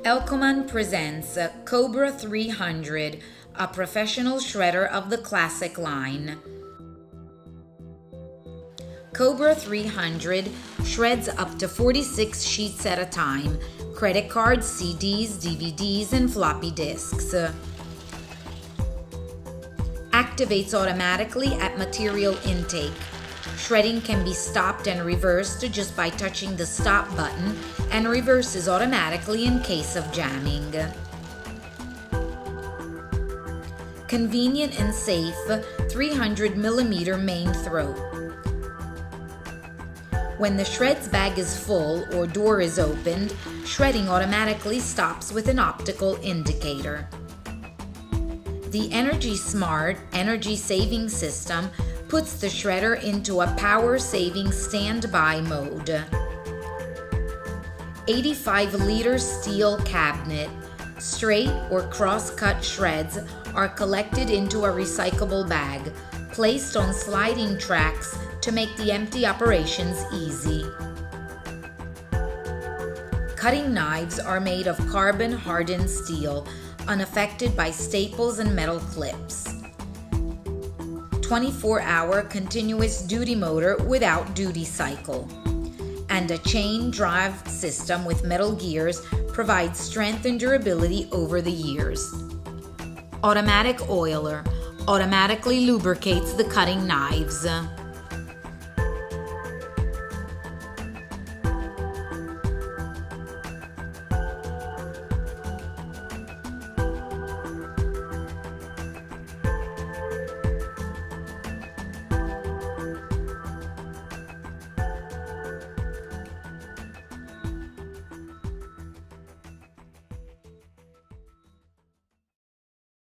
Elkoman presents KOBRA 300, a professional shredder of the classic line. KOBRA 300 shreds up to 46 sheets at a time, credit cards, CDs, DVDs, and floppy disks. Activates automatically at material intake. Shredding can be stopped and reversed just by touching the stop button, and reverses automatically in case of jamming. Convenient and safe 300mm main throat. When the shreds bag is full or door is opened, shredding automatically stops with an optical indicator. The Energy Smart energy saving system puts the shredder into a power-saving standby mode. 85-liter steel cabinet. Straight or cross-cut shreds are collected into a recyclable bag, placed on sliding tracks to make the empty operations easy. Cutting knives are made of carbon-hardened steel, unaffected by staples and metal clips. 24-hour continuous duty motor without duty cycle. And a chain drive system with metal gears provides strength and durability over the years. Automatic oiler automatically lubricates the cutting knives.